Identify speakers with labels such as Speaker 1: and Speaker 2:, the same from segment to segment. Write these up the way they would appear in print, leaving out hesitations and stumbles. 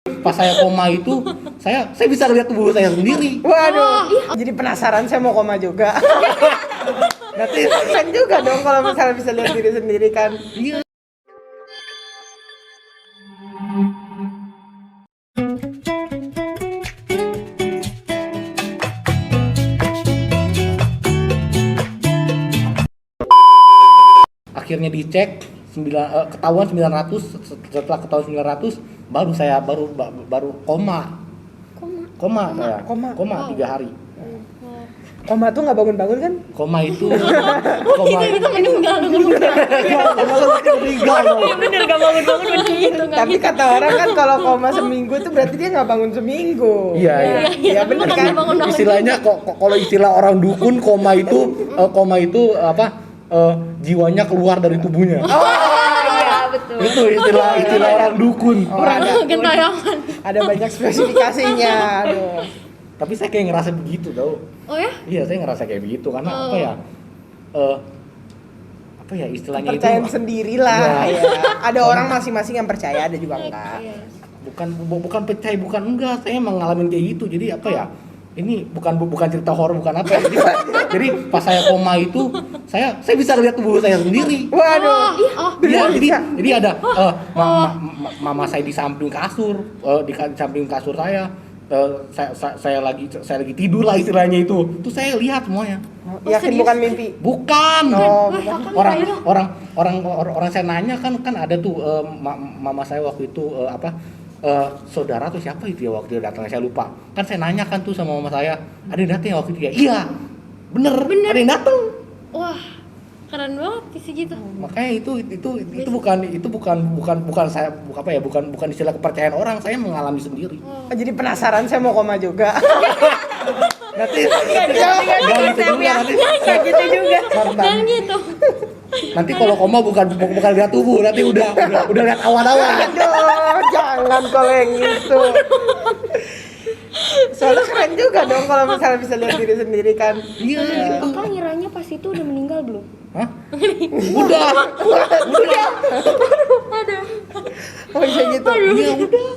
Speaker 1: Pas saya koma itu, saya bisa lihat tubuh saya sendiri.
Speaker 2: Waduh, jadi penasaran, saya mau koma juga. Berarti kan juga dong kalau misalnya bisa lihat diri sendiri kan.
Speaker 1: Iya. Akhirnya dicek ketahuan 900, setelah ketahuan 900 baru saya baru koma saya koma 3 hari.
Speaker 2: Koma tuh nggak bangun-bangun kan?
Speaker 1: Koma itu koma
Speaker 3: Kita meninggal bener gak bangun-bangun begitu nggak
Speaker 2: Tapi
Speaker 3: gitu.
Speaker 2: kata orang kan kalau koma seminggu tuh berarti dia nggak bangun seminggu.
Speaker 1: Iya.
Speaker 2: Iya bener
Speaker 3: Bukan
Speaker 2: kan?
Speaker 3: dia bangun-bangun.
Speaker 1: Istilahnya kalau istilah orang dukun koma itu jiwanya keluar dari tubuhnya.
Speaker 3: Iya betul.
Speaker 1: Itu istilah orang dukun.
Speaker 2: Oh, ada
Speaker 3: Gentayangan.
Speaker 2: banyak spesifikasinya. Aduh.
Speaker 1: Tapi saya kayak ngerasa begitu tau.
Speaker 3: Oh ya?
Speaker 1: Iya, saya ngerasa kayak begitu karena apa ya istilahnya
Speaker 2: Percayaan
Speaker 1: itu
Speaker 2: sendirilah
Speaker 1: Iya.
Speaker 2: ya. Ada orang masing-masing yang percaya, ada juga enggak.
Speaker 3: Iya.
Speaker 1: bukan percaya, bukan enggak, saya mengalami kayak gitu. Jadi apa ya? Ini bukan cerita horor, bukan apa ya. Jadi pas saya koma itu saya bisa lihat tubuh saya sendiri.
Speaker 2: Waduh.
Speaker 1: Iya, jadi ada mama saya di samping kasur, di samping kasur saya. Saya lagi tidur lah istilahnya itu. Terus saya lihat semuanya.
Speaker 2: Yakin bukan mimpi?
Speaker 1: Bukan.
Speaker 2: Oh,
Speaker 1: Orang saya nanya kan ada tuh mama saya waktu itu saudara tuh siapa itu ya waktu itu datang, saya lupa. Kan saya nanya kan tuh sama mama saya, ada yang datang waktu itu ya? Iya. Bener. Ada yang datang.
Speaker 3: Wah, keren banget sih gitu.
Speaker 1: Makanya itu bukan saya bukan istilah kepercayaan orang, saya mengalami sendiri.
Speaker 2: Oh, jadi penasaran, saya mau koma juga.
Speaker 1: Nanti nggak gitu juga nanti.
Speaker 2: Kayak gitu juga.
Speaker 3: Jangan gitu.
Speaker 1: Nanti kalau koma bukan lihat tubuh, nanti udah lihat awan-awan.
Speaker 2: Aduh, jangan kalau yang gitu. Soalnya keren juga dong kalau misalnya bisa lihat diri sendiri kan.
Speaker 1: Iya.
Speaker 4: Kakak ngiranya pas itu udah meninggal belum?
Speaker 1: Hah? Udah.
Speaker 2: Oh iya gitu.
Speaker 1: Iya udah.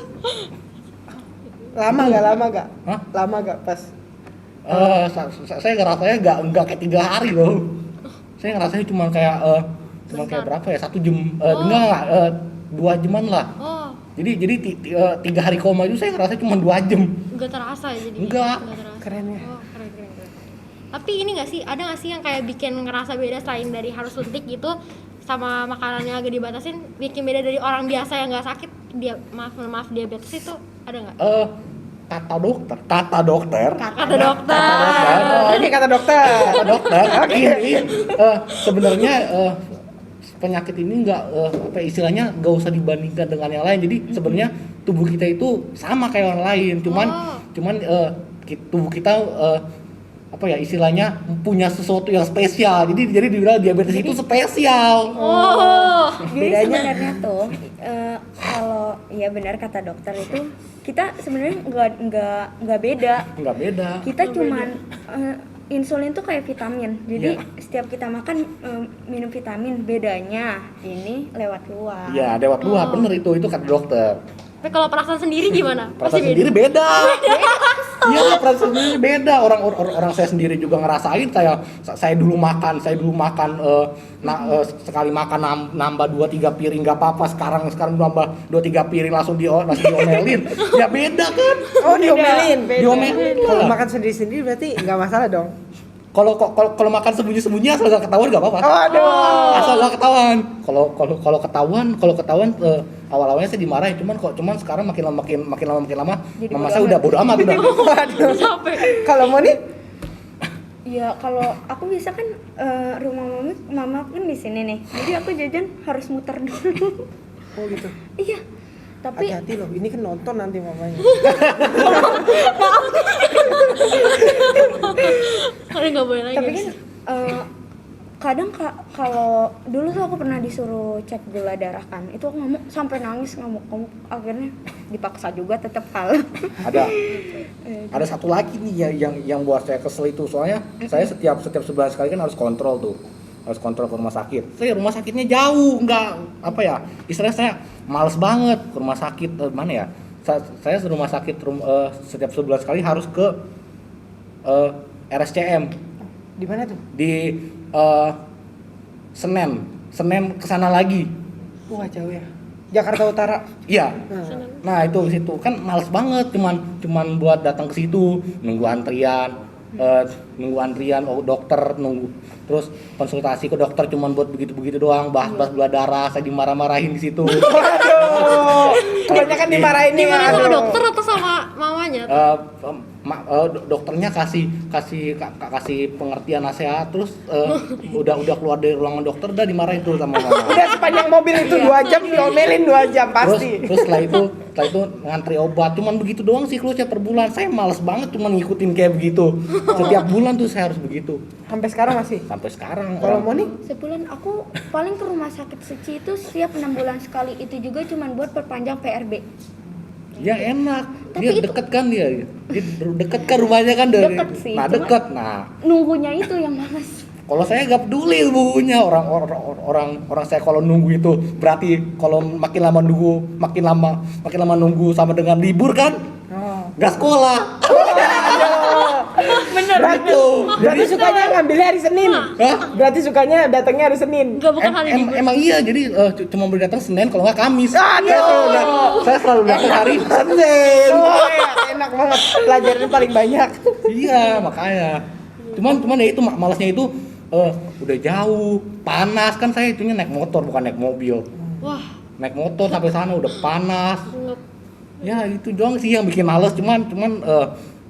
Speaker 2: Lama gak?
Speaker 1: Hah?
Speaker 2: Lama gak pas?
Speaker 1: Saya ngerasanya nggak kayak 3 hari loh. Saya ngerasanya cuma kayak berapa ya, 1 jam, enggak 2 jaman lah.
Speaker 3: Oh,
Speaker 1: Jadi 3 hari koma itu saya ngerasa cuma 2 jam.
Speaker 3: enggak terasa ya jadi.
Speaker 1: Enggak.
Speaker 3: terasa.
Speaker 2: Keren ya.
Speaker 3: Oh, keren. Tapi ini nggak sih, ada nggak sih yang kayak bikin ngerasa beda selain dari harus suntik gitu, sama makanannya agak dibatasin, bikin beda dari orang biasa yang nggak sakit, maaf diabetes itu ada nggak?
Speaker 1: Kata dokter.
Speaker 2: Oh, ini kata dokter.
Speaker 1: Ini sebenarnya penyakit ini nggak istilahnya nggak usah dibandingkan dengan yang lain. Jadi sebenarnya tubuh kita itu sama kayak orang lain, cuman tubuh kita istilahnya punya sesuatu yang spesial. Jadi dibilang diabetes itu spesial.
Speaker 3: Oh,
Speaker 4: Jadi sebenarnya tuh kalau ya benar kata dokter itu kita sebenarnya nggak beda.
Speaker 1: Nggak beda.
Speaker 4: Kita cuman insulin tuh kayak vitamin. Jadi setiap kita makan minum vitamin, bedanya ini lewat luar.
Speaker 1: Iya, lewat luar, bener itu kata dokter.
Speaker 3: tapi kalau perasaan sendiri gimana?
Speaker 1: Perasaan sendiri beda. Iya, perasaan sendiri beda. Orang saya sendiri juga ngerasain. Saya dulu makan sekali makan nambah 2-3 piring nggak apa-apa. Sekarang nambah 2-3 piring langsung diomelin. Ya beda kan?
Speaker 2: Oh, diomelin.
Speaker 1: Diomelin.
Speaker 2: Kalau makan sendiri-sendiri berarti nggak masalah dong.
Speaker 1: Kalau makan sembunyi-sembunyi asal nggak ketahuan nggak apa-apa.
Speaker 2: Oh, aduh.
Speaker 1: Asal nggak ketahuan. Kalau ketahuan awal-awalnya saya dimarahin, cuman sekarang makin lama
Speaker 4: Jadi
Speaker 1: mama
Speaker 4: bodo
Speaker 1: saya
Speaker 4: amat.
Speaker 1: udah bodo amat udah.
Speaker 2: Waduh.
Speaker 3: Capek.
Speaker 2: Kalau mau nih,
Speaker 4: Ya kalau aku biasa kan rumah mama kan di sini nih. Jadi aku jajan harus muter dulu.
Speaker 2: oh gitu.
Speaker 4: Iya. Tapi
Speaker 2: Hati-hati loh, ini kan nonton nanti mamanya.
Speaker 3: Kalian nggak boleh lagi.
Speaker 4: tapi kan kadang kalau dulu tuh aku pernah disuruh cek gula darah kan, itu aku ngamuk sampai nangis, ngamuk akhirnya dipaksa juga tetap kalah.
Speaker 1: Ada satu lagi nih yang buat saya kesel itu, soalnya saya setiap sebulan sekali kan harus kontrol ke rumah sakit. Saya rumah sakitnya jauh, istilahnya saya males banget ke rumah sakit mana ya, saya rumah sakit setiap sebulan sekali harus ke RSCM
Speaker 2: Di mana tuh?
Speaker 1: di Senen kesana lagi.
Speaker 2: Wah, jauh ya. Jakarta Utara.
Speaker 1: Iya.
Speaker 2: Nah.
Speaker 1: Nah itu ke situ kan males banget, cuman buat datang ke situ nunggu antrian, dokter nunggu, terus konsultasi ke dokter cuman buat begitu doang, bahas gula darah, saya dimarah-marahin di situ.
Speaker 2: Waduh, kebanyakan dimarahin nih.
Speaker 3: Dimana sama
Speaker 2: aduh.
Speaker 3: dokter atau sama mamanya?
Speaker 1: Dokternya kasih pengertian nasihat, terus udah keluar dari ruangan dokter udah dimarahin tuh sama mama.
Speaker 2: Udah sepanjang mobil itu 2 jam diomelin 2 jam pasti.
Speaker 1: Terus setelah itu ngantri obat, cuman begitu doang siklusnya per bulan. Saya males banget cuman ngikutin kayak begitu. Setiap bulan tuh saya harus begitu.
Speaker 2: Sampai sekarang masih.
Speaker 1: Sampai sekarang.
Speaker 2: Kalau mau nih
Speaker 4: Sebulan aku paling ke rumah sakit Suci itu setiap 6 bulan sekali, itu juga cuman buat perpanjang PRB.
Speaker 1: Ya enak.
Speaker 4: Tapi
Speaker 1: Dia
Speaker 4: itu-
Speaker 1: deket kan dia deket kan rumahnya kan dari.
Speaker 4: Deket sih,
Speaker 1: Nah,
Speaker 4: cuma-
Speaker 1: deket. Nah,
Speaker 4: Nunggunya itu yang males.
Speaker 1: kalau saya gak peduli bukunya, orang saya kalau nunggu itu berarti kalau makin lama nunggu sama dengan libur kan, gak sekolah.
Speaker 2: bener Berarti sukanya ngambilnya hari Senin.
Speaker 1: Hah?
Speaker 2: Berarti sukanya datangnya hari Senin.
Speaker 3: Enggak, bukan hari libur.
Speaker 1: Emang iya, jadi cuma boleh datang Senin kalau nggak Kamis.
Speaker 2: Aduh.
Speaker 1: Saya selalu datang hari Senin.
Speaker 2: Oh, ya, enak banget. Pelajaran paling banyak.
Speaker 1: Iya, makanya. Cuman ya itu malasnya itu udah jauh, panas kan, saya itunya naik motor bukan naik mobil.
Speaker 3: Wah,
Speaker 1: Naik motor sampai sana udah panas.
Speaker 3: nge-
Speaker 1: Ya itu doang sih yang bikin males, cuman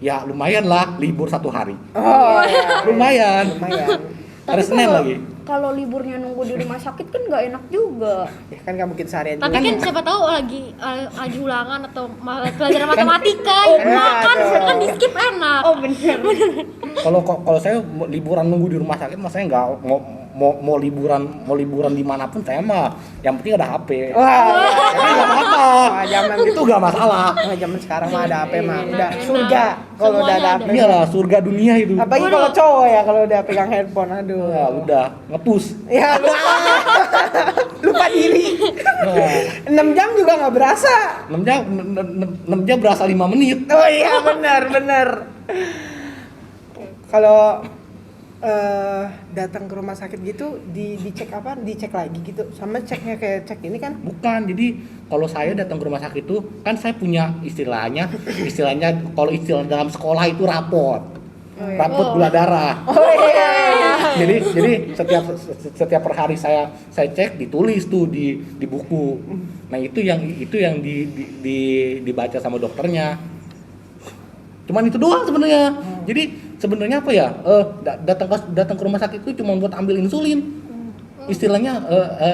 Speaker 1: ya lumayan lah libur 1 hari.
Speaker 2: Oh, ya.
Speaker 1: Lumayan. Hari
Speaker 4: Tapi
Speaker 1: Senin lagi.
Speaker 4: kalau liburnya nunggu di rumah sakit kan nggak enak juga.
Speaker 2: Ya kan nggak mungkin seharian
Speaker 3: tapi
Speaker 2: juga.
Speaker 3: kan siapa tahu lagi ulangan atau pelajaran matematika,
Speaker 2: Oh,
Speaker 3: kan
Speaker 2: aduh.
Speaker 3: kan di skip enak.
Speaker 4: Oh bener.
Speaker 1: Kalau saya liburan nunggu di rumah sakit, saya nggak mau liburan dimanapun, saya mah yang penting ada HP.
Speaker 2: Wah,
Speaker 1: Jadi nggak apa-apa.
Speaker 2: Wah, zaman
Speaker 1: Itu nggak masalah.
Speaker 2: zaman sekarang mah ada HP mah
Speaker 3: Enak,
Speaker 2: udah
Speaker 3: enak.
Speaker 2: surga kalau udah ada
Speaker 3: Semuanya
Speaker 2: HP.
Speaker 1: Iyalah surga dunia itu.
Speaker 2: Apalagi kalau cowok ya kalau udah pegang handphone, aduh.
Speaker 1: Ya udah ngepus.
Speaker 2: Ya lupa. Lupa diri.
Speaker 1: Nah,
Speaker 2: 6 jam juga nggak berasa.
Speaker 1: 6 jam berasa 5 menit.
Speaker 2: Oh iya benar. Kalau datang ke rumah sakit gitu dicek apa? Dicek lagi gitu. Sama ceknya kayak cek ini kan.
Speaker 1: Bukan, jadi kalau saya datang ke rumah sakit itu kan saya punya istilahnya kalau istilah dalam sekolah itu raport. Raport gula darah.
Speaker 2: Oh iya.
Speaker 1: Jadi setiap per hari saya cek, ditulis tuh di buku. Nah, itu yang dibaca sama dokternya. Cuman itu doang sebenarnya. Jadi sebenarnya apa ya? Datang ke rumah sakit itu cuma buat ambil insulin. Istilahnya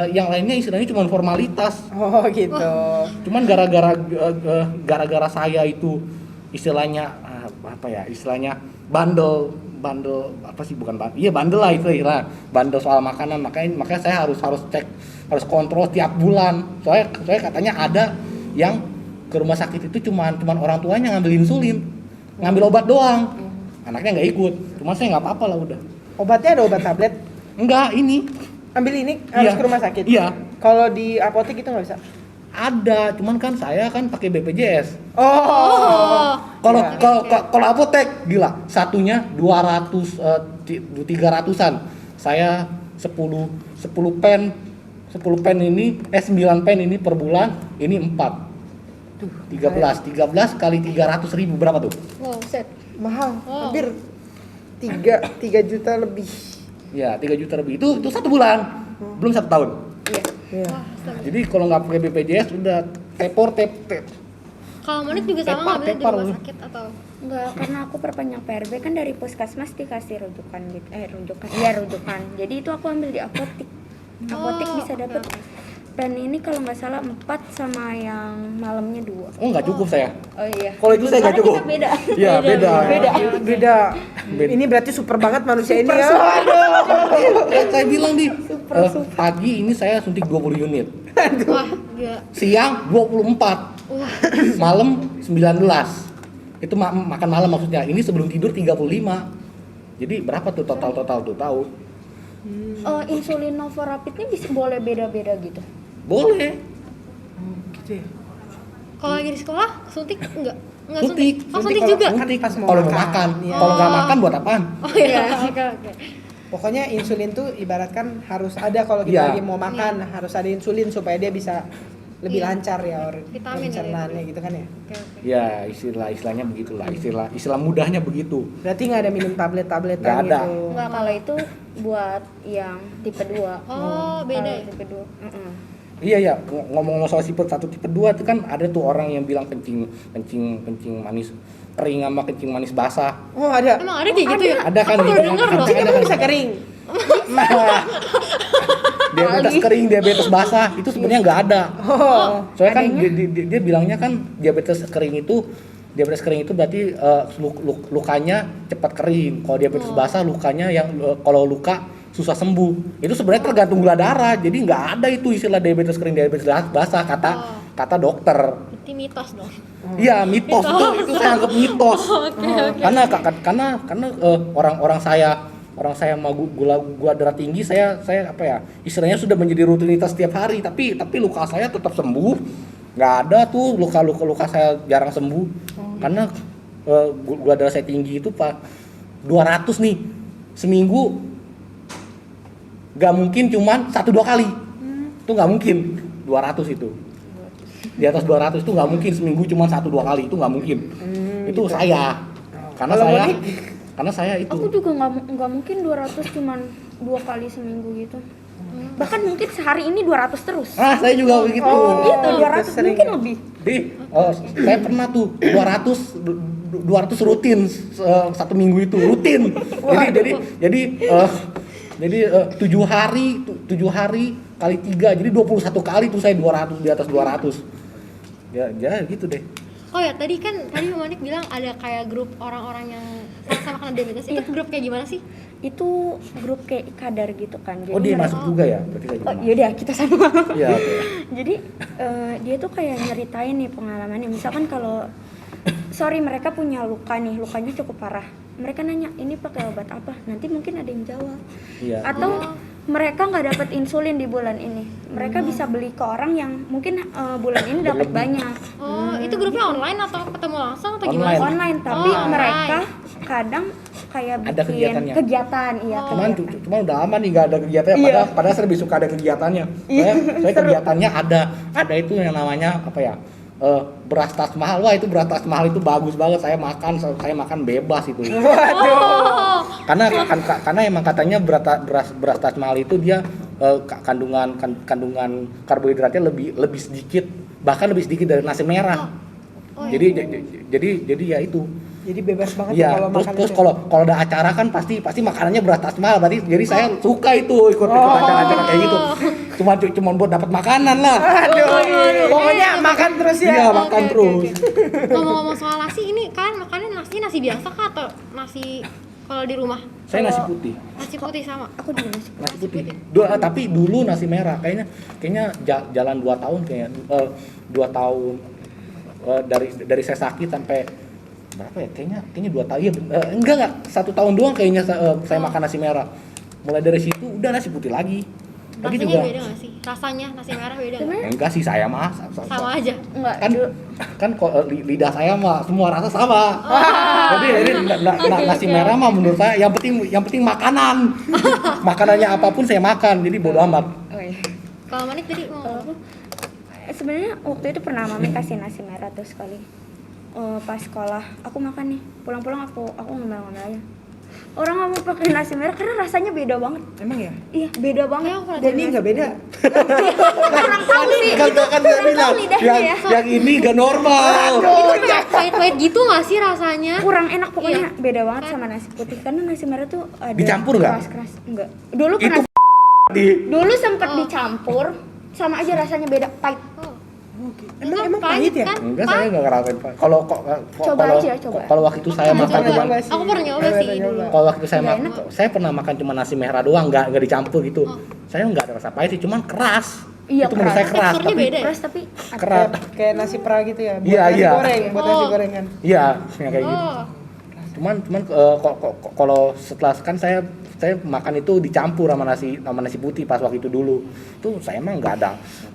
Speaker 1: yang lainnya istilahnya cuma formalitas.
Speaker 2: Oh gitu.
Speaker 1: Cuman gara-gara saya itu istilahnya apa ya? Istilahnya bandel apa sih, bukan bandel. Iya, bandel lah itu istilah. Bandel soal makanan, makanya saya harus cek, harus kontrol tiap bulan. Soalnya katanya ada yang ke rumah sakit itu cuman orang tuanya ngambil insulin, ngambil obat doang. Anaknya nggak ikut. Cuma saya nggak apa-apa lah udah.
Speaker 2: Obatnya ada obat tablet.
Speaker 1: Enggak, ini
Speaker 2: Ambil ini harus
Speaker 1: Iya.
Speaker 2: ke rumah sakit.
Speaker 1: Iya.
Speaker 2: Kalau di apotek itu nggak bisa.
Speaker 1: ada, cuman kan saya kan pakai BPJS.
Speaker 2: Oh.
Speaker 1: Kalau apotek gila, satunya 300-an. Saya 10 pen 9 pen ini per bulan, ini 4. 13 kali 300.000 berapa tuh?
Speaker 3: Wow, set.
Speaker 2: Mahal.
Speaker 3: Oh.
Speaker 2: Hampir 3 juta lebih.
Speaker 1: Ya, 3 juta lebih. Itu 1 bulan. Belum 1 tahun.
Speaker 2: Iya.
Speaker 3: Wah, astaga.
Speaker 1: Jadi kalau nggak pakai BPJS udah tep.
Speaker 3: Kalau Monik juga sama ngambilnya di
Speaker 1: Tepar.
Speaker 3: rumah sakit atau?
Speaker 4: Enggak, karena aku perpanjang PRB kan dari puskesmas dikasih rujukan gitu. Rujukan. Jadi itu aku ambil di apotek. Apotek
Speaker 3: Oh,
Speaker 4: bisa
Speaker 3: oke,
Speaker 4: dapat
Speaker 3: oke.
Speaker 4: pen ini kalau nggak salah 4 sama yang malamnya 2.
Speaker 1: Oh, nggak cukup saya.
Speaker 4: Oh iya.
Speaker 1: Kalau itu saya nggak
Speaker 4: Karena
Speaker 1: cukup.
Speaker 4: kita beda.
Speaker 1: Iya, beda.
Speaker 2: Beda.
Speaker 1: Beda.
Speaker 2: Ini berarti super banget manusia ini ya.
Speaker 1: Saya bilang pagi ini saya suntik 20 unit.
Speaker 3: Wah, gila.
Speaker 1: Siang 24.
Speaker 3: Wah,
Speaker 1: Malam 19. Itu makan malam maksudnya. Ini sebelum tidur 35. Jadi berapa tuh total tuh tahu?
Speaker 4: Insulin Novorapidnya bisa boleh beda-beda gitu.
Speaker 1: Boleh.
Speaker 2: Gitu ya.
Speaker 3: Kalau lagi di sekolah suntik enggak
Speaker 1: Suntik.
Speaker 3: Oh, suntik juga.
Speaker 1: Suntik.
Speaker 2: Pas mau
Speaker 1: Kalau mau
Speaker 2: makan.
Speaker 1: makan.
Speaker 2: Iya.
Speaker 1: Kalau nggak makan buat apaan?
Speaker 3: Oh iya, oke.
Speaker 2: Pokoknya insulin tuh ibaratkan harus ada kalau kita
Speaker 1: Iya.
Speaker 2: lagi mau makan, harus ada insulin supaya dia bisa lebih
Speaker 3: Iya.
Speaker 2: lancar ya
Speaker 3: Vitamin
Speaker 2: pencernaannya gitu kan ya.
Speaker 3: Oke.
Speaker 1: Ya istilahnya begitulah, istilah mudahnya begitu.
Speaker 2: Berarti nggak ada minum tablet-tabletan
Speaker 1: Nggak ada.
Speaker 2: gitu.
Speaker 4: Enggak, kalau itu buat yang tipe 2.
Speaker 3: Oh, beda
Speaker 4: Kalau
Speaker 3: ya?
Speaker 4: tipe 2.
Speaker 1: Iya ngomong-ngomong soal tipe 1 tipe 2 itu kan ada tuh orang yang bilang kencing manis kering sama kencing manis basah.
Speaker 2: Oh ada.
Speaker 3: Emang ada kayak gitu ya?
Speaker 1: Ada kan
Speaker 3: Aku baru denger loh.
Speaker 2: Kencing itu bisa kering.
Speaker 1: Nah, diabetes kering, diabetes basah itu sebenarnya nggak ada.
Speaker 2: Oh.
Speaker 1: Soalnya kan dia bilangnya kan diabetes kering itu berarti lukanya cepat kering. Kalau diabetes basah lukanya yang kalau luka susah sembuh. Itu sebenarnya tergantung gula darah. Jadi nggak ada itu istilah diabetes kering, diabetes basah kata dokter.
Speaker 3: Berarti mitos dong.
Speaker 1: Iya mitos itu saya anggap mitos. Karena orang saya mau gula darah tinggi saya apa ya istilahnya sudah menjadi rutinitas setiap hari tapi luka saya tetap sembuh, nggak ada tuh luka saya jarang sembuh karena gula darah saya tinggi itu Pak 200 nih seminggu, nggak mungkin cuman 1-2 kali itu nggak mungkin 200 itu di atas 200 itu nggak mungkin seminggu cuma 1-2 kali itu nggak mungkin itu
Speaker 2: gitu.
Speaker 1: saya karena saya itu
Speaker 4: Aku juga nggak mungkin 200 cuman 2 kali seminggu gitu. Bahkan mungkin sehari ini 200 terus.
Speaker 1: saya juga begitu.
Speaker 4: Gitu,
Speaker 2: itu
Speaker 4: 200
Speaker 2: sering
Speaker 4: mungkin
Speaker 2: ya.
Speaker 4: lebih.
Speaker 1: Saya pernah tuh 200 rutin satu minggu itu rutin. Jadi 7 hari kali 3 jadi 21 kali tuh saya 200 di atas 200. Ya gitu deh.
Speaker 3: Oh ya, tadi Manik bilang ada kayak grup orang-orang yang sama-sama kena diabetes. Itu grup kayak gimana sih?
Speaker 4: Itu grup kayak kadar gitu kan. Jadi
Speaker 1: Oh dia
Speaker 4: mereka-
Speaker 1: masuk juga ya? Berarti saya juga
Speaker 4: Oh yaudah kita sama.
Speaker 1: Iya oke.
Speaker 4: Jadi dia tuh kayak nyeritain nih pengalamannya. Misalkan kalau mereka punya luka nih, lukanya cukup parah. Mereka nanya, ini pakai obat apa? Nanti mungkin ada yang jawab.
Speaker 1: Iya.
Speaker 4: Atau mereka nggak dapat insulin di bulan ini. Mereka bisa beli ke orang yang mungkin bulan ini dapat banyak.
Speaker 3: Oh, itu grupnya online atau ketemu langsung atau gimana?
Speaker 1: Online.
Speaker 4: Online, tapi
Speaker 3: Oh,
Speaker 4: mereka kadang kayak
Speaker 1: Ada
Speaker 4: bikin
Speaker 1: kegiatannya.
Speaker 4: kegiatan, iya.
Speaker 3: Oh.
Speaker 1: Cuman udah lama nih nggak ada kegiatannya. Padahal saya lebih suka ada kegiatannya. Saya kegiatannya ada itu yang namanya apa ya? Beras tas mahal. Wah itu beras tas mahal itu bagus banget. Saya makan bebas itu.
Speaker 3: Oh,
Speaker 1: Karena emang katanya beras tas mahal itu dia kandungan karbohidratnya lebih sedikit, bahkan lebih sedikit dari nasi merah.
Speaker 3: Oh,
Speaker 1: Jadi ya itu.
Speaker 2: Jadi bebas banget ya
Speaker 1: Iya,
Speaker 2: kalau makan
Speaker 1: terus
Speaker 2: itu.
Speaker 1: kalau ada acara kan pasti makanannya beras tas mahal, berarti jadi saya suka itu ikut acara-acara kayak gitu. Cuma buat dapat makanan lah.
Speaker 2: Aduh, pokoknya makan terus ya.
Speaker 1: Iya, makan
Speaker 3: Oke,
Speaker 1: terus.
Speaker 3: Ngomong-ngomong soal nasi, ini kan makannya nasi biasa kah atau nasi kalau di rumah?
Speaker 1: Saya nasi putih.
Speaker 3: Nasi putih sama.
Speaker 4: Aku juga nasi.
Speaker 1: Nasi putih. Tapi dulu nasi merah kayaknya jalan 2 tahun kayaknya 2 tahun dari saya sakit sampai berapa ya? Kayaknya 2 tahun. Iya, enggak 1 tahun doang kayaknya saya makan nasi merah. Mulai dari situ udah nasi putih lagi. Lagi
Speaker 3: Rasanya
Speaker 1: juga.
Speaker 3: beda nggak sih? Rasanya nasi merah beda nggak?
Speaker 4: Sebenarnya
Speaker 1: Enggak sih saya mah
Speaker 3: Sama aja.
Speaker 4: enggak
Speaker 1: kan kok lidah saya mah semua rasa sama. Jadi nasi merah mah menurut saya yang penting makanan. Makanannya apapun saya makan. Jadi bodo amat.
Speaker 4: Oh iya.
Speaker 3: Kalau Manik tadi mau
Speaker 4: Kalau aku sebenarnya waktu itu pernah mami kasih nasi merah tuh sekali. Pas sekolah aku makan nih, pulang-pulang aku ngomel-ngomel aja. Orang nggak mau pakai nasi merah karena rasanya beda banget.
Speaker 2: Emang ya?
Speaker 4: Iya beda banget.
Speaker 3: Kayak aku pernah
Speaker 2: Dan ini nggak beda.
Speaker 4: Kurang tahu sih.
Speaker 1: Kan saya bilang
Speaker 4: lidahnya ya.
Speaker 1: yang ini gak normal.
Speaker 3: itu kayak pahit-pahit gitu nggak sih rasanya?
Speaker 4: Kurang enak pokoknya
Speaker 3: Iya.
Speaker 4: beda banget sama nasi putih karena nasi merah tuh ada
Speaker 1: Dicampur nggak?
Speaker 4: keras-keras. Enggak. Dulu
Speaker 1: Itu
Speaker 4: pernah dulu sempat
Speaker 3: Oh.
Speaker 4: dicampur sama aja rasanya beda pahit.
Speaker 3: Oh.
Speaker 2: Emang pahit ya?
Speaker 3: kan?
Speaker 1: Enggak saya enggak ngerasain Pak. Kalau kalau waktu itu saya
Speaker 3: Pernah
Speaker 1: makan
Speaker 3: coba.
Speaker 1: cuma
Speaker 3: Aku pernah nyoba sih dulu.
Speaker 1: kalau waktu itu saya
Speaker 4: Nggak
Speaker 1: makan saya pernah makan cuma nasi merah doang enggak dicampur gitu.
Speaker 3: Oh.
Speaker 1: Saya enggak ada rasa pahit sih, cuman keras.
Speaker 4: Iya,
Speaker 1: Itu menurut saya
Speaker 4: keras.
Speaker 1: keras
Speaker 3: Teksturnya
Speaker 1: tapi
Speaker 3: beda ya?
Speaker 4: Keras tapi
Speaker 1: keras.
Speaker 2: Kayak nasi perah gitu ya. Buat
Speaker 1: Iya,
Speaker 2: nasi
Speaker 1: iya.
Speaker 2: goreng, buat nasi
Speaker 3: Oh.
Speaker 2: gorengan.
Speaker 1: Iya, yang kayak gitu.
Speaker 3: Oh.
Speaker 1: Cuman kalau setelah kan saya makan itu dicampur sama nasi putih pas waktu itu dulu. Itu saya emang nggak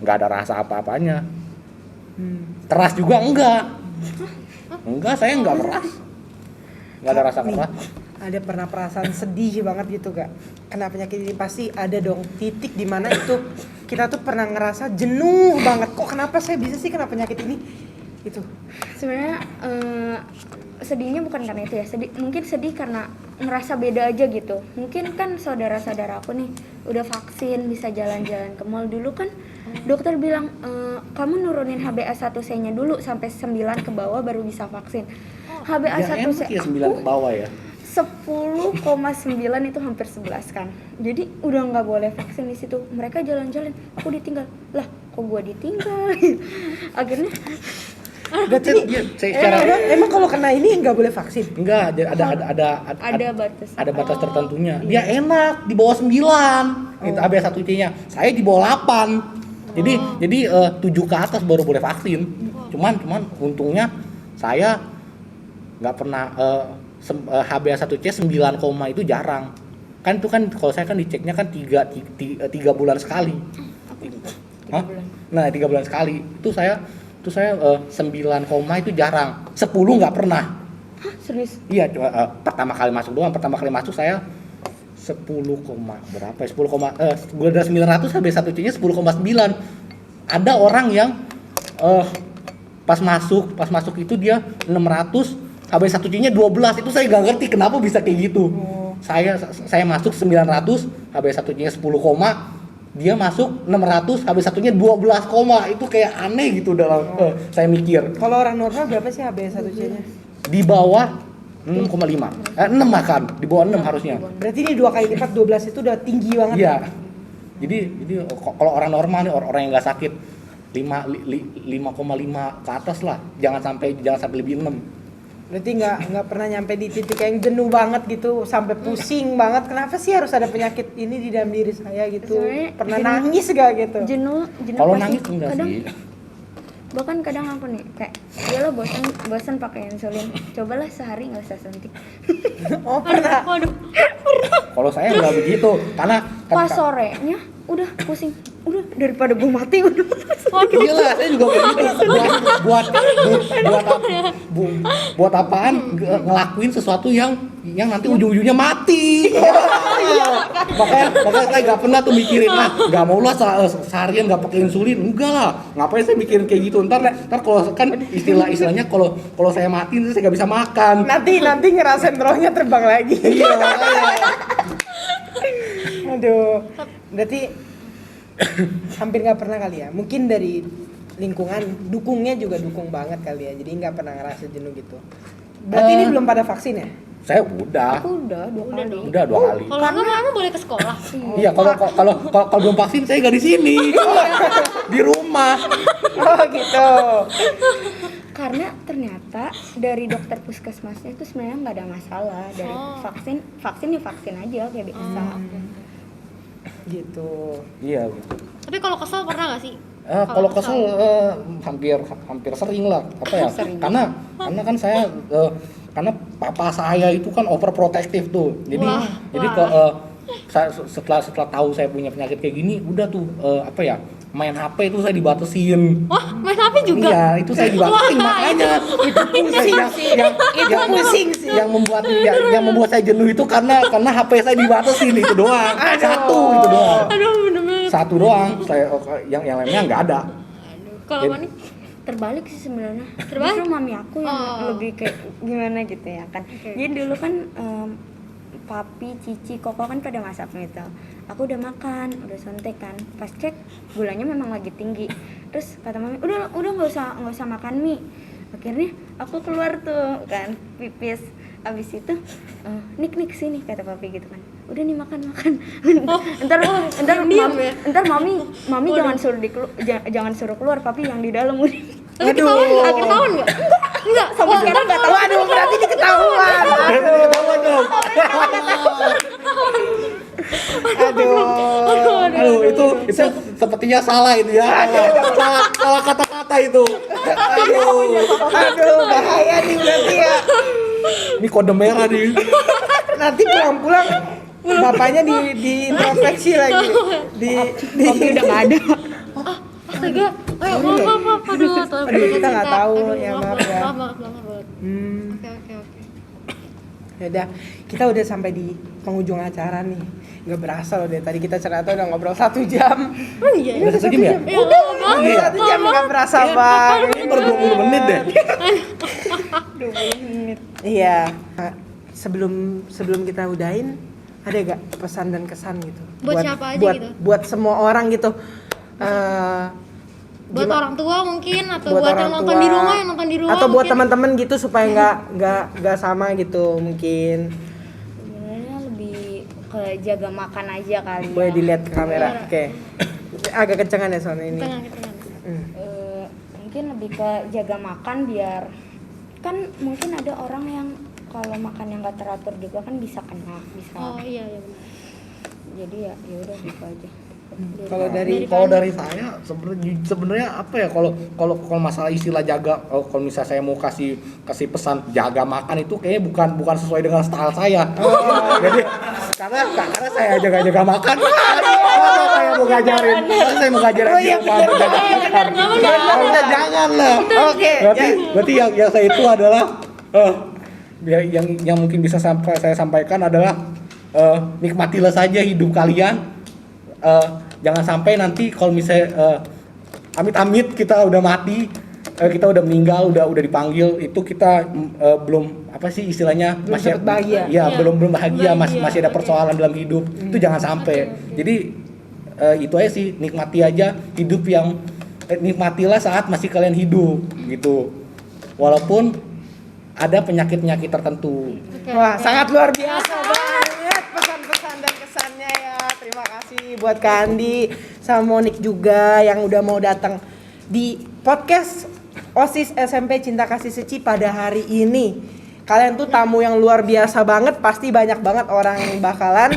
Speaker 1: ada rasa apa-apanya. Keras juga enggak. Enggak, saya enggak keras. Enggak ada rasa keras.
Speaker 2: Ada pernah perasaan sedih banget gitu gak? Kena penyakit ini pasti ada dong titik di mana itu kita tuh pernah ngerasa jenuh banget. Kok kenapa saya bisa sih kena penyakit ini? Gitu.
Speaker 4: Sebenarnya sedihnya bukan karena itu ya, mungkin sedih karena ngerasa beda aja gitu. Mungkin kan saudara-saudara aku nih udah vaksin, bisa jalan-jalan ke mall. Dulu kan dokter bilang kamu nurunin HbA1c nya dulu sampai 9 ke bawah baru bisa vaksin. HbA1c
Speaker 1: ya 9 ke bawah ya.
Speaker 4: 10,9 itu hampir 11 kan. Jadi udah nggak boleh vaksin di situ. Mereka jalan-jalan, aku ditinggal. Lah, kok gua ditinggal? Akhirnya
Speaker 2: Emang kalau kena ini nggak boleh vaksin?
Speaker 1: Enggak,
Speaker 4: ada batas.
Speaker 1: ada batas tertentunya. Dia enak di bawah 9 itu HbA1c-nya. Saya di bawah 8. Jadi 7 ke atas baru boleh vaksin. Cuman untungnya saya nggak pernah HbA1c 9, itu jarang. Kan itu kan kalau saya kan diceknya kan 3 bulan sekali. Hah? Nah, 3 bulan sekali. Itu saya 9, itu jarang. 10 nggak pernah.
Speaker 4: Hah, serius?
Speaker 1: Iya, cuma pertama kali masuk doang. Pertama kali masuk saya 10, berapa ya? 10, gue udah 900 HbA1c-nya 10,9. Ada orang yang pas masuk itu dia 600 HbA1c-nya 12. Itu saya nggak ngerti kenapa bisa kayak gitu. Saya masuk 900 HbA1c-nya 10, dia masuk 600 HbA1c-nya 12, itu kayak aneh gitu dalam saya mikir.
Speaker 2: Kalau orang normal berapa sih HbA1c-nya?
Speaker 1: Di bawah 6,5. 6 bahkan, di bawah 6 harusnya.
Speaker 2: Berarti ini 2 kali lipat 12 itu udah tinggi banget.
Speaker 1: Iya. Jadi kalau orang normal nih, orang yang nggak sakit 5,5 ke atas lah. Jangan sampai lebih 6.
Speaker 2: Berarti nggak pernah nyampe di titik yang jenuh banget gitu sampai pusing banget. Kenapa sih harus ada penyakit ini di dalam diri saya gitu?
Speaker 4: Sebenarnya
Speaker 2: Pernah nangis gak gitu?
Speaker 4: Jenuh
Speaker 1: Kalau
Speaker 4: pasti.
Speaker 1: nangis enggak
Speaker 4: Kadang
Speaker 1: sih.
Speaker 4: bahkan kadang aku nih kayak ya lo bosan pakai insulin, cobalah sehari nggak usah suntik.
Speaker 2: Oh pernah.
Speaker 3: Waduh.
Speaker 1: Kalau saya nggak begitu, karena
Speaker 4: Pas sorenya udah pusing, udah daripada gue mati udah.
Speaker 1: iya lah, saya juga begitu. Buat apaan ngelakuin sesuatu yang nanti ujung-ujungnya mati. makanya saya nggak pernah tuh mikirin nggak mau lah seharian nggak pakai insulin, enggak lah. Ngapain saya mikirin kayak gitu? Ntar kalau kan istilahnya kalau saya mati saya nggak bisa makan.
Speaker 2: Nanti ngerasain rohnya terbang lagi.
Speaker 1: Iya makanya.
Speaker 2: Aduh. Berarti hampir nggak pernah kali ya. Mungkin dari lingkungan dukungnya juga dukung banget kali ya. Jadi nggak pernah ngerasa jenuh gitu. Berarti ini belum pada vaksin ya?
Speaker 1: Saya udah.
Speaker 4: Aku udah 2 kali.
Speaker 1: Udah 2 kali.
Speaker 3: Kalau enggak emang boleh ke sekolah.
Speaker 1: Iya, kalau belum vaksin saya nggak di sini. Di rumah.
Speaker 2: Oh gitu.
Speaker 4: Karena ternyata dari dokter puskesmasnya itu sebenarnya nggak ada masalah. Dari vaksin aja kayak biasa.
Speaker 2: Gitu.
Speaker 1: Iya gitu.
Speaker 3: Tapi kalau kesel pernah nggak sih?
Speaker 1: Kalau kesel hampir sering lah. Apa ya? Karena kan saya karena papa saya itu kan overprotective tuh. Jadi setelah tahu saya punya penyakit kayak gini, udah tuh main HP itu saya dibatasin.
Speaker 3: Wah, main HP juga?
Speaker 1: Iya, itu saya dibatasin makanya. Itu pusing sih. Yang
Speaker 2: pusing sih.
Speaker 1: Yang membuat saya jenuh itu karena HP saya dibatasin itu doang. Satu itu doang.
Speaker 3: Aduh, bener-bener.
Speaker 1: Satu doang. Saya yang lainnya nggak ada.
Speaker 3: Kalau Mani?
Speaker 4: Terbalik sih sebenarnya.
Speaker 3: Terbalik?
Speaker 4: Justru mami aku yang lebih kayak gimana gitu ya kan. Jadi dulu kan papi, cici, koko kan pada masak gitu. Aku udah makan, udah suntik kan. Pas cek gulanya memang lagi tinggi. Terus kata mami, udah nggak usah makan mie. Akhirnya aku keluar tuh kan pipis. Abis itu nik sini kata papi gitu kan. Udah nih makan. Ntar mami jangan suruh keluar, papi yang di dalam udah.
Speaker 3: Tapi ketahuan nggak? Enggak.
Speaker 4: Sampai sekarang nggak tahu.
Speaker 2: Waduh, berarti diketahuan.
Speaker 1: Aduh, itu sepertinya salah itu ya. Salah kata-kata itu.
Speaker 2: Aduh, bahaya nih berarti ya.
Speaker 1: Ini kode merah nih.
Speaker 2: Nanti pulang-pulang bapaknya di introspeksi lagi.
Speaker 4: Papi udah nggak ada.
Speaker 3: astaga. Maaf. Aduh,
Speaker 2: Kita nggak tahu, ya, maaf ya.
Speaker 3: Maaf banget. Oke.
Speaker 2: Yaudah, kita udah sampai di penghujung acara nih. Nggak berasa loh, dari tadi kita cerita udah ngobrol 1 jam.
Speaker 3: Oh iya.
Speaker 1: Udah 1 jam ya?
Speaker 3: Ya Allah,
Speaker 2: Udah 1 jam nggak berasa banget.
Speaker 1: Ini baru 20 menit deh.
Speaker 2: 20 menit. Iya. Nah, sebelum kita udahin, ada gak pesan dan kesan gitu?
Speaker 3: Buat siapa aja gitu?
Speaker 2: Buat semua orang gitu.
Speaker 3: Buat orang tua mungkin atau
Speaker 2: Buat
Speaker 3: buat
Speaker 2: orang
Speaker 3: yang nonton
Speaker 2: tua.
Speaker 3: di rumah,
Speaker 2: Atau buat
Speaker 3: mungkin.
Speaker 2: teman-teman gitu supaya nggak sama gitu mungkin.
Speaker 4: Sebenarnya lebih ke jaga makan aja kali
Speaker 2: Boleh
Speaker 4: ya.
Speaker 2: dilihat ke kamera.
Speaker 3: Iya.
Speaker 2: Oke. Agak kencengan ya soalnya ini.
Speaker 3: Jangan.
Speaker 4: Mungkin lebih ke jaga makan biar kan mungkin ada orang yang kalau makan yang nggak teratur juga kan bisa kena bisa.
Speaker 3: Oh iya benar.
Speaker 4: Jadi ya udah gitu aja.
Speaker 2: Kalau dari
Speaker 1: Kalau dari saya sebenarnya apa ya, kalau masalah istilah jaga, kalau misalnya saya mau kasih pesan jaga makan itu kayaknya bukan sesuai dengan style saya. Jadi karena saya jaga makan. Kalau saya mau ngajarin, saya mau ngajarin apa jaga makan. Jangan lah.
Speaker 2: Oke.
Speaker 1: Berarti yang saya itu adalah yang mungkin bisa saya sampaikan adalah nikmatilah saja hidup kalian. Jangan sampai nanti kalau misalnya amit-amit kita udah mati, kita udah meninggal, udah dipanggil, itu kita belum apa sih istilahnya,
Speaker 2: Belum sempet bahagia.
Speaker 1: Iya,
Speaker 3: Iya.
Speaker 1: belum bahagia, masih ada
Speaker 3: Oke.
Speaker 1: persoalan dalam hidup. Itu jangan sampai. Jadi itu aja sih, nikmati aja hidup nikmatilah saat masih kalian hidup gitu. Walaupun ada penyakit-penyakit tertentu.
Speaker 2: Wah, sangat luar biasa banget pesan-pesan dan kesannya ya. Terima kasih buat Kak Andi sama Monik juga yang udah mau datang di podcast OSIS SMP Cinta Kasih Suci pada hari ini. Kalian tuh tamu yang luar biasa banget, pasti banyak banget orang yang bakalan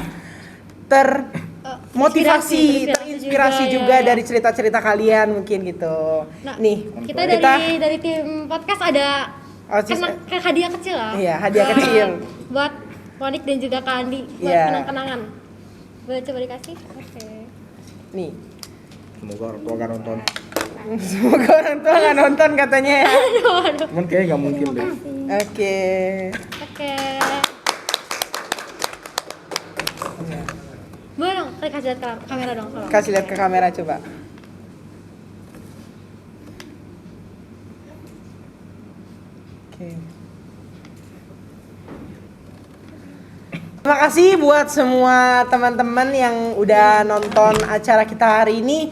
Speaker 2: termotivasi, terinspirasi juga dari cerita-cerita kalian mungkin gitu.
Speaker 3: Nah,
Speaker 2: Nih,
Speaker 3: kita dari tim podcast ada
Speaker 2: OSIS
Speaker 3: hadiah kecil lah.
Speaker 2: Iya, hadiah kecil.
Speaker 3: Buat Monik dan juga Kak Andi buat
Speaker 2: Iya.
Speaker 3: kenang-kenangan. Boleh coba dikasih? Oke.
Speaker 2: Nih.
Speaker 1: Semoga orang tua gak nonton.
Speaker 2: Semoga orang tua nggak nonton katanya ya.
Speaker 1: Cuman kayaknya nggak mungkin deh.
Speaker 2: Oke.
Speaker 3: Oke. Boleh dong, kasih lihat ke kamera dong. Tolong.
Speaker 2: Kasih lihat ke kamera coba. Oke. Terima kasih buat semua teman-teman yang udah nonton acara kita hari ini.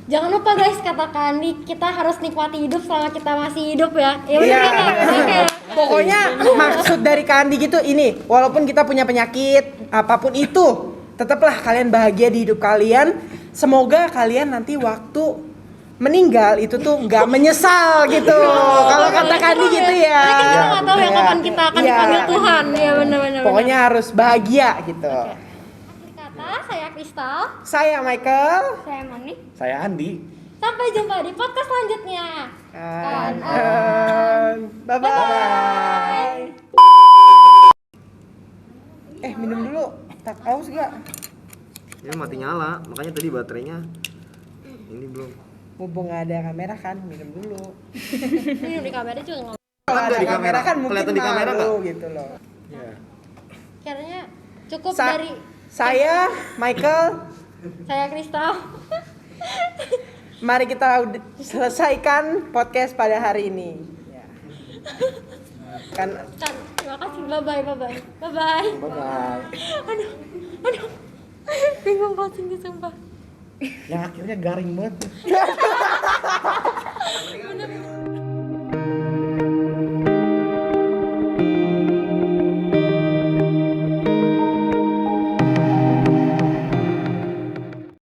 Speaker 3: Jangan lupa guys, kata Kak Andi, kita harus nikmati hidup selama kita masih hidup ya. Ya
Speaker 2: Iya.
Speaker 3: bener kan? Oke.
Speaker 2: Pokoknya maksud dari Kak Andi gitu ini, walaupun kita punya penyakit apapun itu, tetaplah kalian bahagia di hidup kalian. Semoga kalian nanti waktu meninggal itu tuh nggak menyesal gitu. Kalau kata Kak Andi gitu ya.
Speaker 3: Karena kita nggak tahu ya kapan kita akan
Speaker 2: Iya.
Speaker 3: dipanggil Tuhan. Ya benar-benar.
Speaker 2: Pokoknya harus bahagia gitu.
Speaker 3: Akhir kata, saya Kristal.
Speaker 2: Saya Michael.
Speaker 4: Saya Monik.
Speaker 1: Saya Andi.
Speaker 3: Sampai jumpa di podcast selanjutnya.
Speaker 2: Bye bye. Minum dulu. Tak haus gak?
Speaker 5: Ini mati nyala, makanya tadi baterainya ini belum.
Speaker 2: Mumpung nggak ada kamera kan, minum dulu.
Speaker 3: Ini di kamera juga nggak.
Speaker 2: Kalau
Speaker 5: Kan
Speaker 2: ada
Speaker 5: di
Speaker 2: kamera
Speaker 5: kamera.
Speaker 2: kan mungkin
Speaker 5: Kelihatan di kamera
Speaker 2: malu gitu loh.
Speaker 3: Kayaknya cukup
Speaker 2: Sa-
Speaker 3: dari
Speaker 2: Saya Michael.
Speaker 3: saya Kristal.
Speaker 2: Mari kita selesaikan podcast pada hari ini. Ya. Kan
Speaker 3: Terima kasih. Bye bye.
Speaker 1: Bye.
Speaker 3: Aduh. Bingung banget ini sumpah.
Speaker 1: Yang akhirnya garing banget.